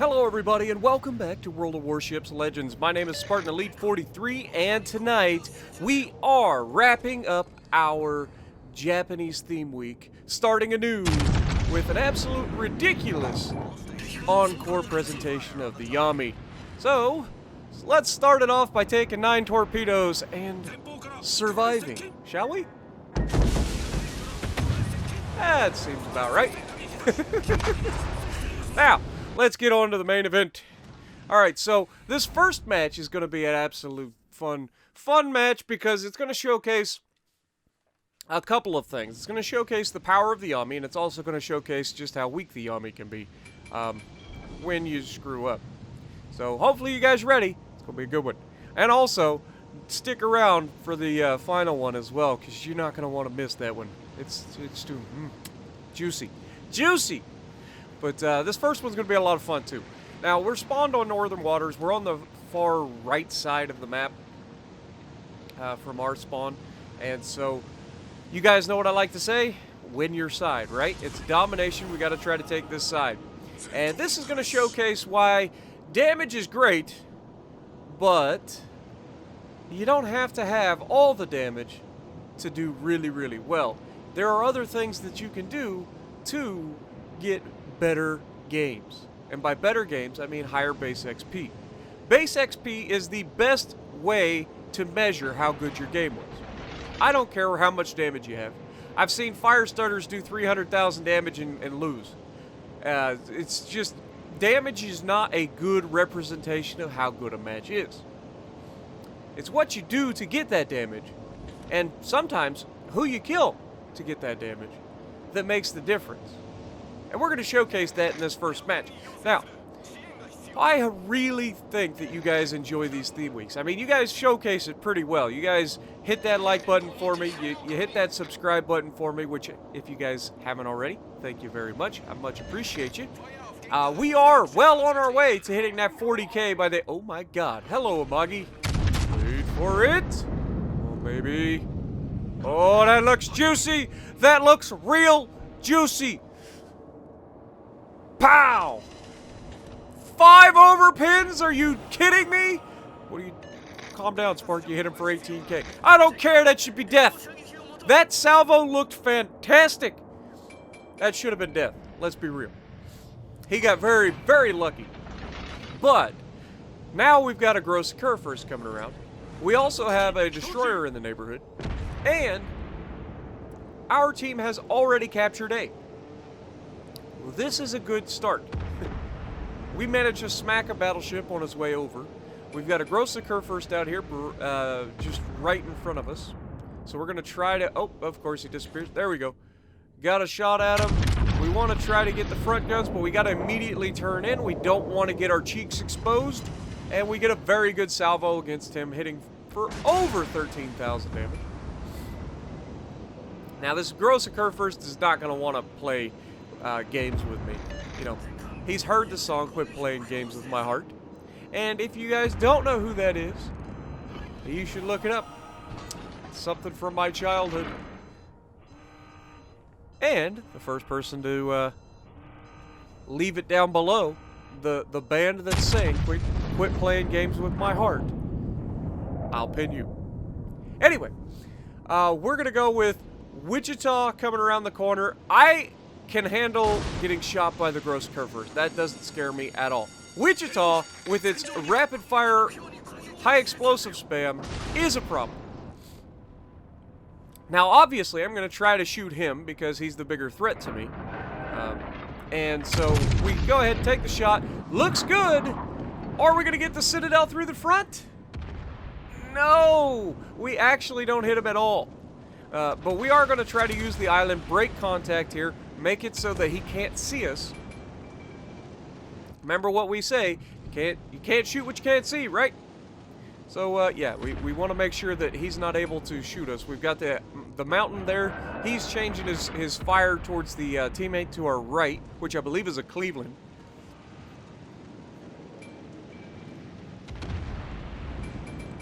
Hello everybody and welcome back to World of Warships Legends. My name is Spartan Elite 43 and tonight we are wrapping up our Japanese theme week, starting anew with an absolute ridiculous encore presentation of the Yami. So, let's start it off by taking 9 torpedoes and surviving, shall we? That seems about right. Now, let's get on to the main event. Alright, so this first match is going to be an absolute fun match because it's going to showcase a couple of things. It's going to showcase the power of the Yami, and it's also going to showcase just how weak the Yami can be when you screw up. So hopefully you guys are ready. It's going to be a good one. And also, stick around for the final one as well, because you're not going to want to miss that one. It's too juicy. But this first one's going to be a lot of fun, too. Now, we're spawned on Northern Waters. We're on the far right side of the map from our spawn. And so, you guys know what I like to say? Win your side, right? It's domination. We got to try to take this side. And this is going to showcase why damage is great, but you don't have to have all the damage to do really, really well. There are other things that you can do to get better games. And by better games, I mean higher base XP. Base XP is the best way to measure how good your game was. I don't care how much damage you have. I've seen fire starters do 300,000 damage and lose. It's just, damage is not a good representation of how good a match is. It's what you do to get that damage, and sometimes who you kill to get that damage, that makes the difference. And we're going to showcase that in this first match. Now, I really think that you guys enjoy these theme weeks. I mean, you guys showcase it pretty well. You guys hit that like button for me. You hit that subscribe button for me, which, if you guys haven't already, thank you very much. I much appreciate you. We are well on our way to hitting that 40K by the... Oh, my God. Hello, Amagi. Wait for it. Oh, baby. Oh, that looks juicy. That looks real juicy. Pow! 5 overpins? Are you kidding me? What are you... Calm down, Spark. You hit him for 18K. I don't care. That should be death. That salvo looked fantastic. That should have been death. Let's be real. He got very, very lucky. But now we've got a gross occur first coming around. We also have a destroyer in the neighborhood. And our team has already captured A. Well, this is a good start. We managed to smack a battleship on its way over. We've got a gross occur first out here, just right in front of us. So we're going to try to... Oh, of course he disappears. There we go. Got a shot at him. We want to try to get the front guns, but we got to immediately turn in. We don't want to get our cheeks exposed. And we get a very good salvo against him, hitting for over 13,000 damage. Now, this gross occur first is not going to want to play games with me. You know, he's heard the song, Quit Playing Games With My Heart. And if you guys don't know who that is, you should look it up. It's something from my childhood. And the first person to leave it down below, the band that sang Quit Playing Games With My Heart, I'll pin you. Anyway, we're going to go with Wichita coming around the corner. I can handle getting shot by the gross curvers. That doesn't scare me at all. Wichita, with its rapid-fire, high-explosive spam, is a problem. Now, obviously, I'm going to try to shoot him because he's the bigger threat to me. And so, we can go ahead and take the shot. Looks good! Are we going to get the Citadel through the front? No! We actually don't hit him at all. But we are going to try to use the island, break contact here, make it so that he can't see us. Remember what we say, you can't shoot what you can't see, right? So, yeah, we want to make sure that he's not able to shoot us. We've got the mountain there. He's changing his fire towards the teammate to our right, which I believe is a Cleveland.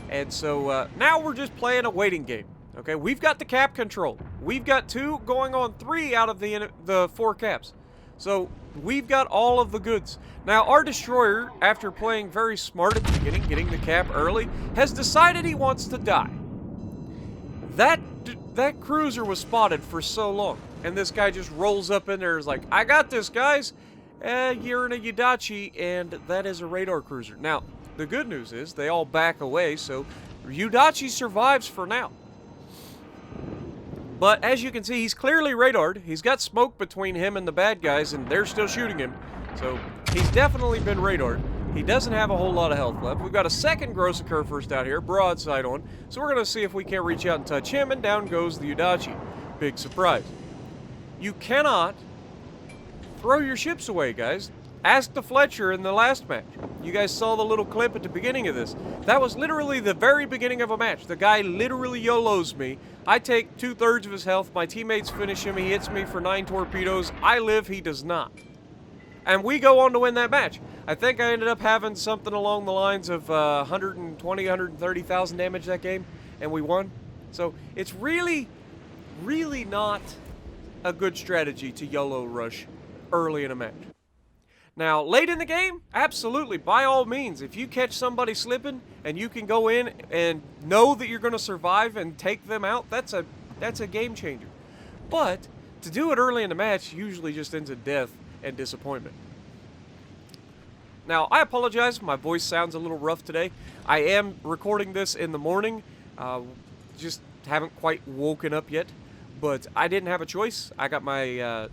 And so, now we're just playing a waiting game. Okay, we've got the cap control. We've got 2 going on 3 out of the 4 caps. So we've got all of the goods. Now, our destroyer, after playing very smart at the beginning, getting the cap early, has decided he wants to die. That cruiser was spotted for so long, and this guy just rolls up in there and is like, I got this, guys. You're in a Yudachi, and that is a radar cruiser. Now, the good news is they all back away, so Yudachi survives for now. But as you can see, he's clearly radared. He's got smoke between him and the bad guys, and they're still shooting him. So he's definitely been radared. He doesn't have a whole lot of health left. We've got a second Gross First out here, broadside on. So we're going to see if we can't reach out and touch him, and down goes the Yudachi. Big surprise. You cannot throw your ships away, guys. Ask the Fletcher in the last match. You guys saw the little clip at the beginning of this. That was literally the very beginning of a match. The guy literally YOLOs me. I take 2/3 of his health. My teammates finish him. He hits me for 9 torpedoes. I live. He does not. And we go on to win that match. I think I ended up having something along the lines of 120, 130,000 damage that game, and we won. So it's really, really not a good strategy to YOLO rush early in a match. Now, late in the game, absolutely, by all means, if you catch somebody slipping and you can go in and know that you're going to survive and take them out, that's a game changer. But to do it early in the match usually just ends in death and disappointment. Now, I apologize, my voice sounds a little rough today. I am recording this in the morning, just haven't quite woken up yet, but I didn't have a choice. I got my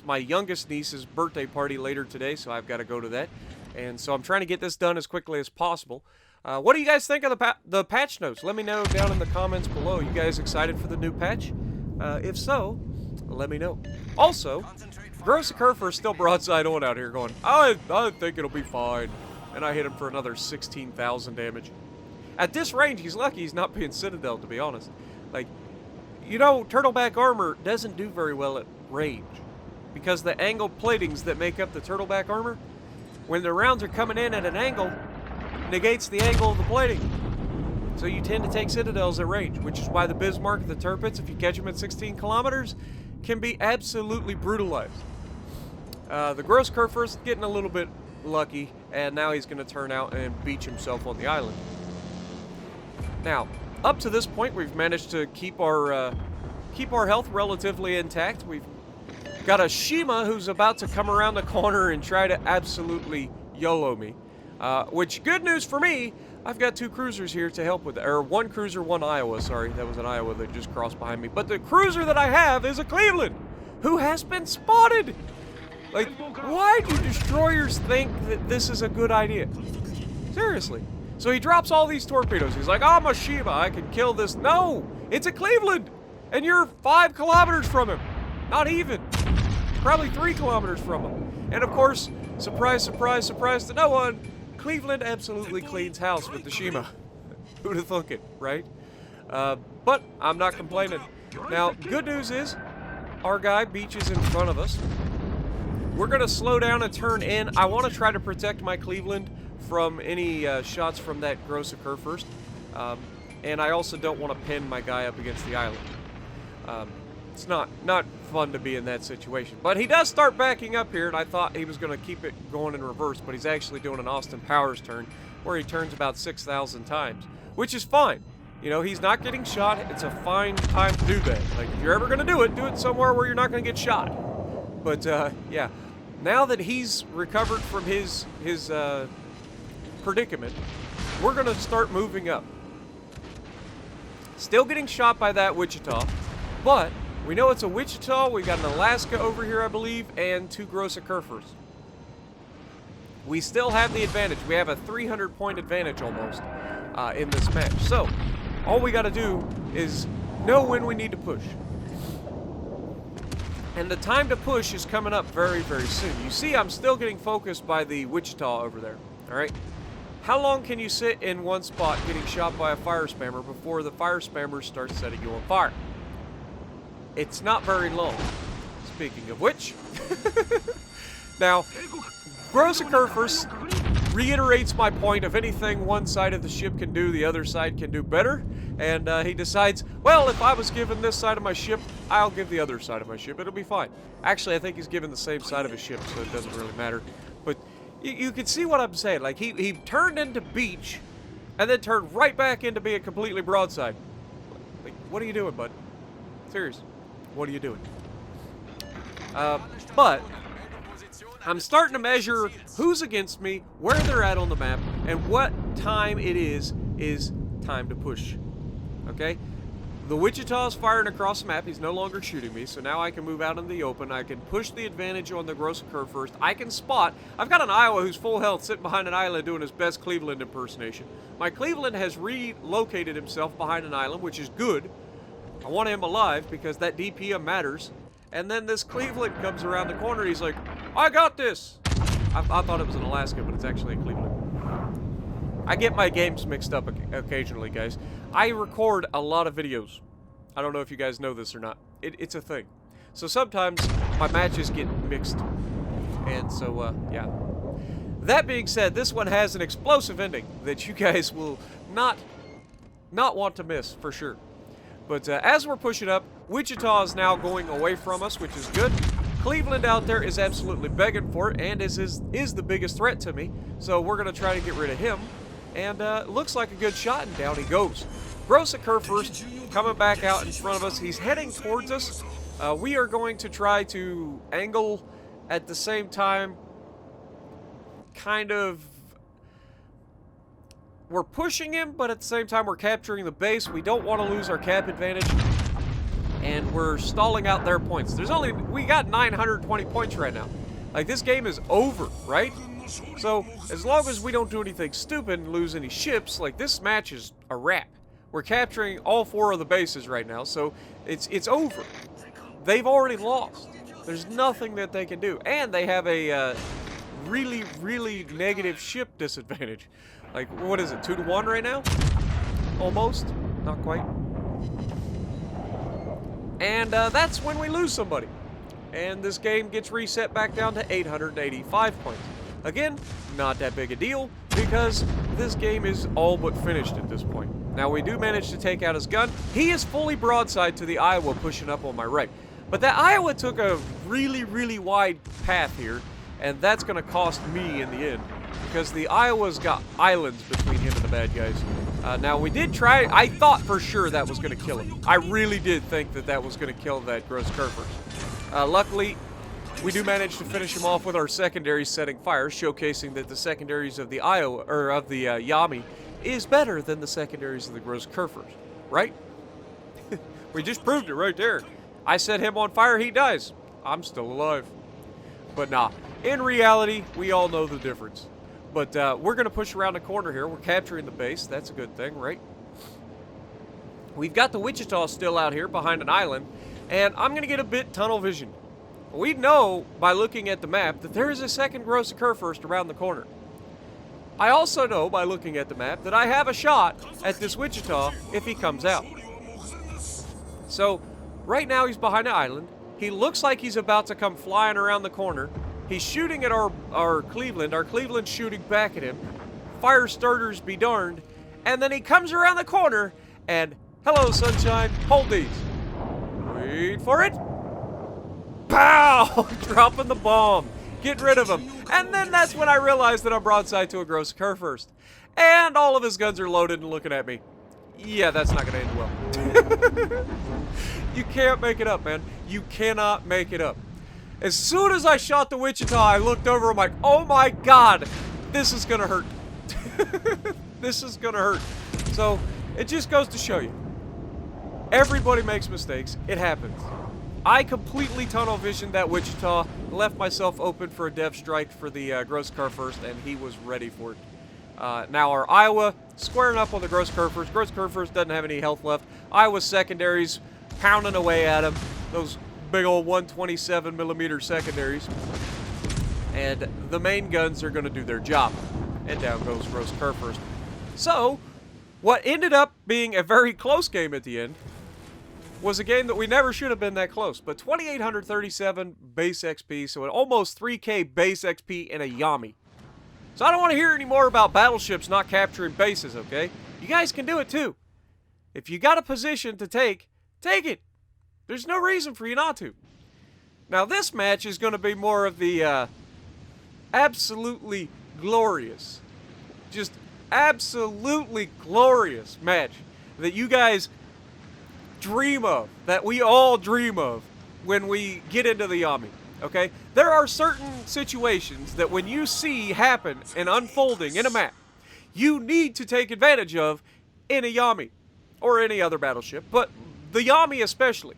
my youngest niece's birthday party later today, so I've got to go to that. And so I'm trying to get this done as quickly as possible. What do you guys think of the patch notes? Let me know down in the comments below. You guys excited for the new patch? If so, let me know. Also, Gross Kerfer is still broadside on out here going, I think it'll be fine. And I hit him for another 16,000 damage. At this range, he's lucky he's not being Citadel, to be honest. Like, you know, turtleback armor doesn't do very well at range. Because the angled platings that make up the turtleback armor, when the rounds are coming in at an angle, negates the angle of the plating. So you tend to take Citadels at range, which is why the Bismarck, the Tirpitz, if you catch them at 16 kilometers, can be absolutely brutalized. The Gross Kerfer's getting a little bit lucky, and now he's going to turn out and beach himself on the island. Now, up to this point, we've managed to keep our health relatively intact. We've got a Shima who's about to come around the corner and try to absolutely YOLO me. Which, good news for me, I've got 2 cruisers here to help with it. Or 1 cruiser, 1 Iowa, sorry. That was an Iowa that just crossed behind me. But the cruiser that I have is a Cleveland, who has been spotted. Like, why do destroyers think that this is a good idea? Seriously. So he drops all these torpedoes. He's like, I'm a Shima, I can kill this. No, it's a Cleveland, and you're 5 kilometers from him. Not even. Probably 3 kilometers from him. And of course, surprise, surprise, surprise to no one, Cleveland absolutely cleans house with the Shima. Who'd have thunk it, right? But I'm not complaining. Now, good news is, our guy beaches in front of us. We're going to slow down and turn in. I want to try to protect my Cleveland from any shots from that Gross First. And I also don't want to pin my guy up against the island. It's not fun to be in that situation. But he does start backing up here, and I thought he was going to keep it going in reverse, but he's actually doing an Austin Powers turn, where he turns about 6,000 times, which is fine. You know, he's not getting shot. It's a fine time to do that. Like, if you're ever going to do it somewhere where you're not going to get shot. But, yeah. Now that he's recovered from his predicament, we're going to start moving up. Still getting shot by that Wichita, but we know it's a Wichita. We got an Alaska over here, I believe, and 2 Gross Kerfers. We still have the advantage. We have a 300-point advantage almost in this match. So, all we got to do is know when we need to push. And the time to push is coming up very, very soon. You see, I'm still getting focused by the Wichita over there, all right? How long can you sit in one spot getting shot by a fire spammer before the fire spammer starts setting you on fire? It's not very long. Speaking of which, now, Gross Kerfers reiterates my point of anything one side of the ship can do, the other side can do better. And he decides, well, if I was given this side of my ship, I'll give the other side of my ship. It'll be fine. Actually, I think he's given the same side of his ship, so it doesn't really matter. But you can see what I'm saying. Like, he turned into beach, and then turned right back into being completely broadside. Like, what are you doing, bud? Serious. What are you doing? But I'm starting to measure who's against me, where they're at on the map, and what time it is time to push. Okay? The Wichita's firing across the map. He's no longer shooting me, so now I can move out in the open. I can push the advantage on the Gross Occur first. I can spot. I've got an Iowa who's full health sitting behind an island doing his best Cleveland impersonation. My Cleveland has relocated himself behind an island, which is good. I want him alive because that DPM matters. And then this Cleveland comes around the corner. He's like, I got this. I thought it was in Alaska, but it's actually in Cleveland. I get my games mixed up occasionally, guys. I record a lot of videos. I don't know if you guys know this or not. It's a thing. So sometimes my matches get mixed. And so, yeah. That being said, this one has an explosive ending that you guys will not want to miss, for sure. But as we're pushing up, Wichita is now going away from us, which is good. Cleveland out there is absolutely begging for it, and is the biggest threat to me. So we're going to try to get rid of him. And looks like a good shot, and down he goes. Gross Occur first, coming back out in front of us. He's heading towards us. We are going to try to angle at the same time. Kind of... We're pushing him, but at the same time we're capturing the base. We don't want to lose our cap advantage. And we're stalling out their points. We got 920 points right now. Like, this game is over, right? So, as long as we don't do anything stupid and lose any ships, like, this match is a wrap. We're capturing all 4 of the bases right now, so it's over. They've already lost. There's nothing that they can do. And they have a really, really negative ship disadvantage. Like, what is it, 2-1 right now? Almost. Not quite. And that's when we lose somebody. And this game gets reset back down to 885 points. Again, not that big a deal, because this game is all but finished at this point. Now, we do manage to take out his gun. He is fully broadside to the Iowa pushing up on my right. But that Iowa took a really, really wide path here, and that's going to cost me in the end, because the Iowa's got islands between him and the bad guys. Now, we did try. I thought for sure that was going to kill him. I really did think that was going to kill that Gross Occur first. Luckily, we do manage to finish him off with our secondaries setting fire, showcasing that the secondaries of the Iowa, or of the Yami, is better than the secondaries of the Gross Occur first, right? We just proved it right there. I set him on fire, he dies. I'm still alive. But nah, in reality, we all know the difference. But we're going to push around the corner here. We're capturing the base. That's a good thing, right? We've got the Wichita still out here behind an island, and I'm going to get a bit tunnel vision. We know by looking at the map that there is a second Gross Occur first around the corner. I also know by looking at the map that I have a shot at this Wichita if he comes out. So, right now he's behind an island. He looks like he's about to come flying around the corner. He's shooting at our Cleveland. Our Cleveland's shooting back at him. Fire starters be darned. And then he comes around the corner and, hello, sunshine, hold these. Wait for it. Pow! Dropping the bomb. Getting rid of him. And then that's when I realized that I'm broadside to a Gross Occur first. And all of his guns are loaded and looking at me. Yeah, that's not going to end well. You can't make it up, man. You cannot make it up. As soon as I shot the Wichita, I looked over, I'm like, oh my god, this is gonna hurt. This is gonna hurt. So, it just goes to show you. Everybody makes mistakes. It happens. I completely tunnel visioned that Wichita, left myself open for a dev strike for the Gross Occur first, and he was ready for it. Now our Iowa, squaring up on the Gross Occur first. Gross Occur first doesn't have any health left. Iowa's secondaries pounding away at him. Those big old 127mm secondaries. And the main guns are going to do their job. And down goes Gross Occur first. So, what ended up being a very close game at the end was a game that we never should have been that close. But 2,837 base XP, so an almost 3K base XP in a Yami. So I don't want to hear any more about battleships not capturing bases, okay? You guys can do it too. If you got a position to take it. There's no reason for you not to. Now, this match is going to be more of the absolutely glorious, just absolutely glorious match that you guys dream of, that we all dream of when we get into the Yami, okay? There are certain situations that when you see happen and unfolding in a map, you need to take advantage of in a Yami, or any other battleship, but the Yami especially.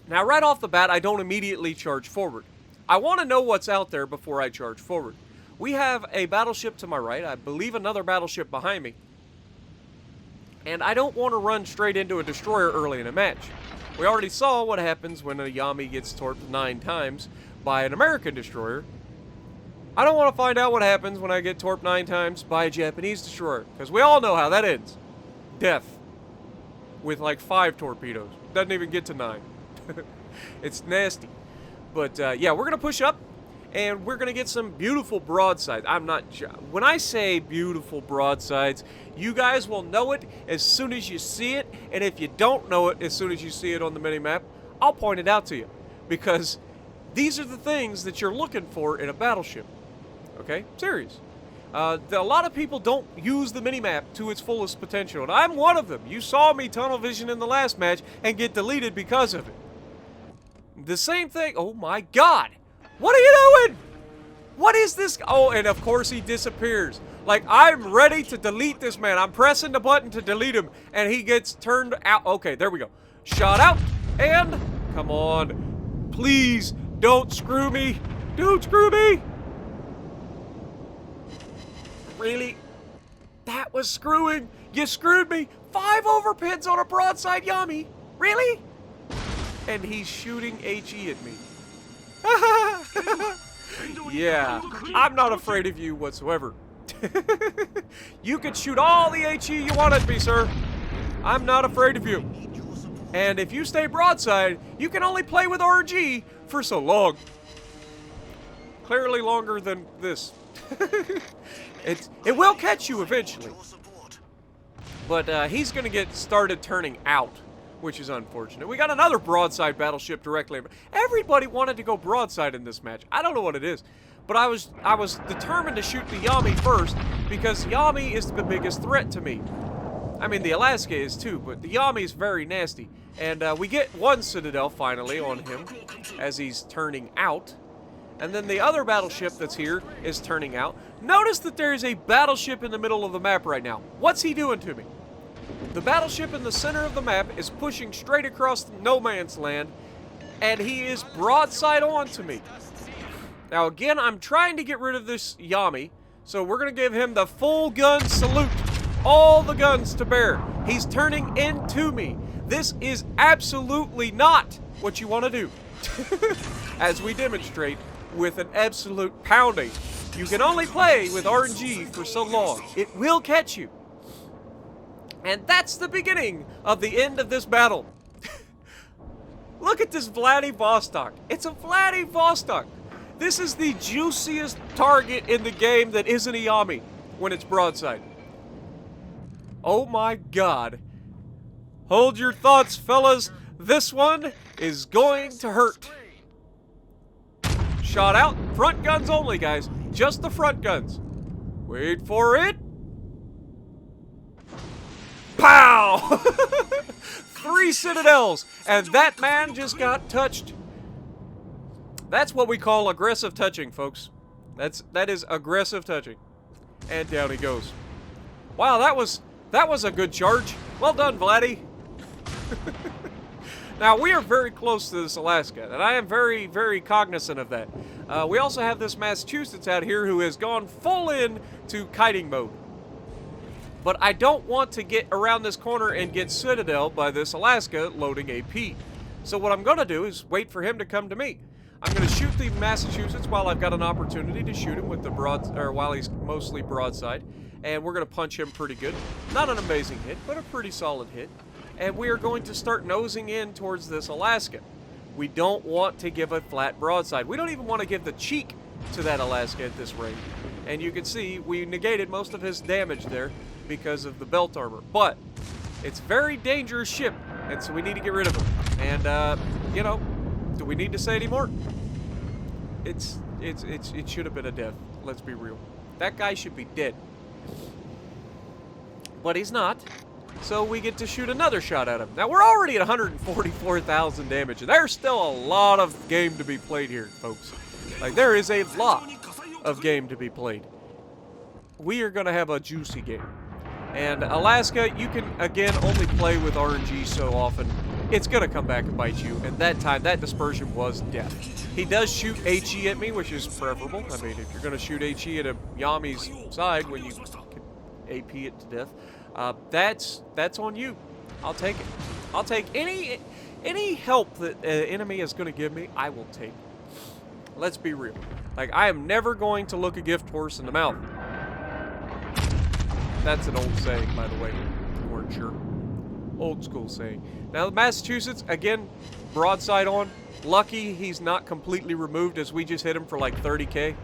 Now, right off the bat, I don't immediately charge forward. I want to know what's out there before I charge forward. We have a battleship to my right, I believe another battleship behind me, and I don't want to run straight into a destroyer early in a match. We already saw what happens when a Yami gets torped 9 times by an American destroyer. I don't want to find out what happens when I get torped 9 times by a Japanese destroyer, because we all know how that ends. Death. With like 5 torpedoes. Doesn't even get to 9. It's nasty. But yeah, we're going to push up, and we're going to get some beautiful broadsides. When I say beautiful broadsides, you guys will know it as soon as you see it, and if you don't know it as soon as you see it on the mini-map, I'll point it out to you. Because these are the things that you're looking for in a battleship. Okay? Serious. A lot of people don't use the minimap to its fullest potential, and I'm one of them. You saw me tunnel vision in the last match and get deleted because of it. The same thing. Oh my god! What are you doing? What is this? Oh, and of course he disappears. Like, I'm ready to delete this man. I'm pressing the button to delete him, and he gets turned out. Okay, there we go. Shot out, and come on. Please, don't screw me. Don't screw me. Really? That was screwing. You screwed me. 5 overpins on a broadside Yami. Really? And he's shooting HE at me. Yeah, I'm not afraid of you whatsoever. You can shoot all the HE you want at me, sir. I'm not afraid of you. And if you stay broadside, you can only play with RNG for so long. Clearly longer than this. It will catch you eventually. But he's going to get started turning out, which is unfortunate. We got another broadside battleship directly. Everybody wanted to go broadside in this match. I don't know what it is. But I was determined to shoot the Yami first because Yami is the biggest threat to me. I mean, the Alaska is too, but the Yami is very nasty. And we get one Citadel finally on him as he's turning out. And then the other battleship that's here is turning out. Notice that there is a battleship in the middle of the map right now. What's he doing to me? The battleship in the center of the map is pushing straight across no man's land, and he is broadside on to me. Now again, I'm trying to get rid of this Yami, so we're going to give him the full gun salute. All the guns to bear. He's turning into me. This is absolutely not what you want to do. As we demonstrate with an absolute pounding. You can only play with RNG for so long. It will catch you. And that's the beginning of the end of this battle. Look at this Vladivostok. It's a Vladivostok. This is the juiciest target in the game that isn't a Yami when it's broadside. Oh my god. Hold your thoughts, fellas. This one is going to hurt. Shot out. Front guns only, guys. Just the front guns. Wait for it. Pow! 3 Citadels. And that man just got touched. That's what we call aggressive touching, folks. That is aggressive touching. And down he goes. Wow, that was a good charge. Well done, Vladdy. Now, we are very close to this Alaska, and I am very, very cognizant of that. We also have this Massachusetts out here who has gone full in to kiting mode. But I don't want to get around this corner and get Citadel by this Alaska loading AP. So what I'm going to do is wait for him to come to me. I'm going to shoot the Massachusetts while I've got an opportunity to shoot him with the while he's mostly broadside. And we're going to punch him pretty good. Not an amazing hit, but a pretty solid hit. And we are going to start nosing in towards this Alaska. We don't want to give a flat broadside. We don't even want to give the cheek to that Alaska at this rate. And you can see we negated most of his damage there because of the belt armor. But It's a very dangerous ship, and so we need to get rid of him. And, you know, do we need to say anymore? It should have been a death. Let's be real. That guy should be dead. But he's not. So we get to shoot another shot at him. Now, we're already at 144,000 damage, and there's still a lot of game to be played here, folks. Like, there is a lot of game to be played. We are going to have a juicy game. And Alaska, you can, again, only play with RNG so often. It's going to come back and bite you, and that time, that dispersion was death. He does shoot HE at me, which is preferable. I mean, if you're going to shoot HE at a Yami's side when you can AP it to death, that's on you. I'll take it. I'll take any help that enemy is going to give me, I will take. Let's be real. Like, I am never going to look a gift horse in the mouth. That's an old saying, by the way, if you weren't sure. Old school saying. Now, Massachusetts, again, broadside on. Lucky he's not completely removed, as we just hit him for like 30K.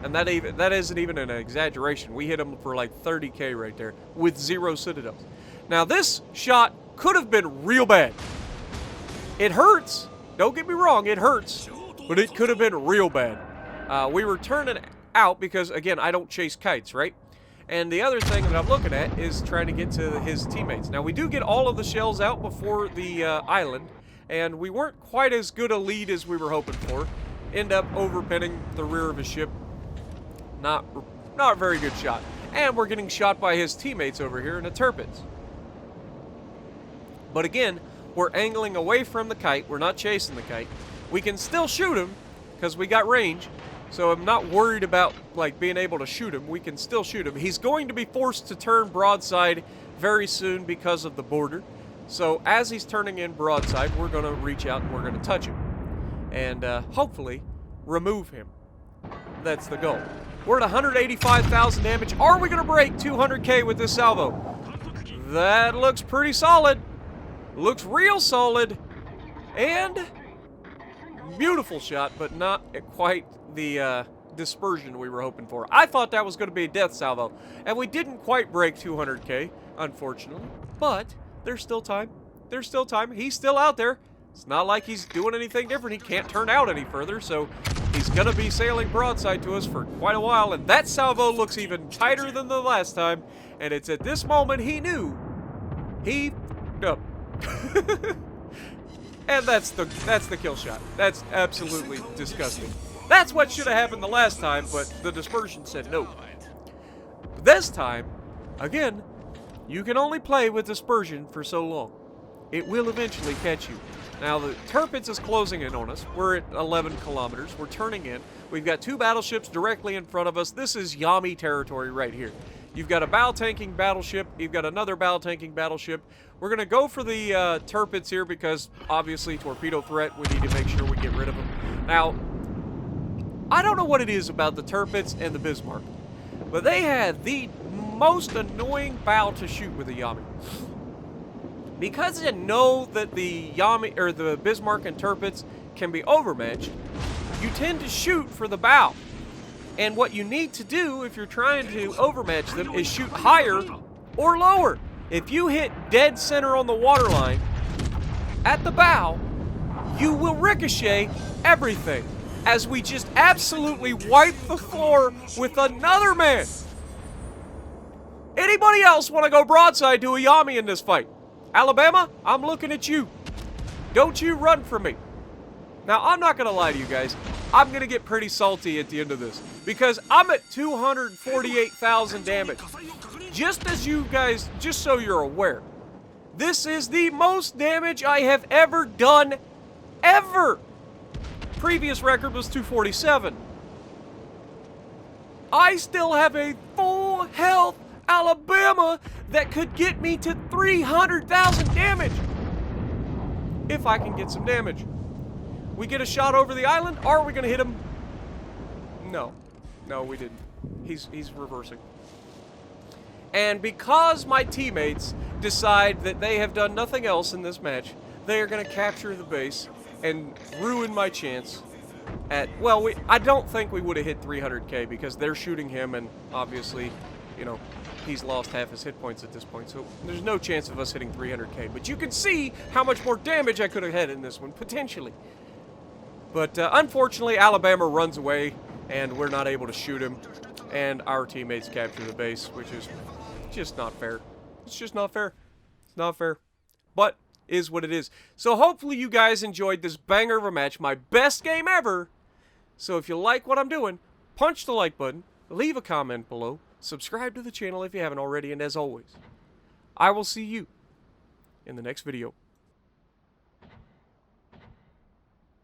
And that isn't even an exaggeration. We hit him for like 30K right there with 0 citadels. Now, this shot could have been real bad. It hurts. Don't get me wrong, it hurts. But it could have been real bad. We were turning out because, again, I don't chase kites, right? And the other thing that I'm looking at is trying to get to his teammates. Now, we do get all of the shells out before the island, and we weren't quite as good a lead as we were hoping for. End up overpinning the rear of his ship. Not a very good shot. And we're getting shot by his teammates over here in the turpets. But again, we're angling away from the kite. We're not chasing the kite. We can still shoot him because we got range. So I'm not worried about like being able to shoot him. We can still shoot him. He's going to be forced to turn broadside very soon because of the border. So as he's turning in broadside, we're going to reach out and we're going to touch him. And hopefully remove him. That's the goal. We're at 185,000 damage. Are we going to break 200K with this salvo? That looks pretty solid. Looks real solid. And beautiful shot, but not quite the dispersion we were hoping for. I thought that was going to be a death salvo. And we didn't quite break 200K, unfortunately. But there's still time. There's still time. He's still out there. It's not like he's doing anything different. He can't turn out any further, so he's going to be sailing broadside to us for quite a while, and that salvo looks even tighter than the last time, and it's at this moment he knew he f***ed up. And that's the kill shot. That's absolutely disgusting. That's what should have happened the last time, but the dispersion said no. This time, again, you can only play with dispersion for so long. It will eventually catch you. Now, the Turpets is closing in on us. We're at 11 kilometers. We're turning in. We've got 2 battleships directly in front of us. This is Yami territory right here. You've got a battle-tanking battleship. You've got another battle-tanking battleship. We're going to go for the Turpets here because, obviously, torpedo threat. We need to make sure we get rid of them. Now, I don't know what it is about the Turpets and the Bismarck, but they had the most annoying bow to shoot with the Yami. Because you know that the Yami or the Bismarck and Turpets can be overmatched, you tend to shoot for the bow. And what you need to do if you're trying to overmatch them is shoot higher or lower. If you hit dead center on the waterline at the bow, you will ricochet everything. As we just absolutely wipe the floor with another man. Anybody else want to go broadside to a Yami in this fight? Alabama, I'm looking at you. Don't you run from me. Now, I'm not going to lie to you guys. I'm going to get pretty salty at the end of this. Because I'm at 248,000 damage. Just as you guys, just so you're aware. This is the most damage I have ever done, ever. Previous record was 247. I still have a full health Alabama that could get me to 300,000 damage. If I can get some damage. We get a shot over the island. Are we going to hit him? No. No, we didn't. He's reversing. And because my teammates decide that they have done nothing else in this match, they are going to capture the base and ruin my chance at, well, I don't think we would have hit 300K because they're shooting him, and obviously you know, he's lost half his hit points at this point. So there's no chance of us hitting 300k. But you can see how much more damage I could have had in this one, potentially. But unfortunately, Alabama runs away, and we're not able to shoot him. And our teammates capture the base, which is just not fair. It's just not fair. It's not fair. But is what it is. So hopefully you guys enjoyed this banger of a match, my best game ever. So if you like what I'm doing, punch the like button, leave a comment below, subscribe to the channel if you haven't already, and as always, I will see you in the next video.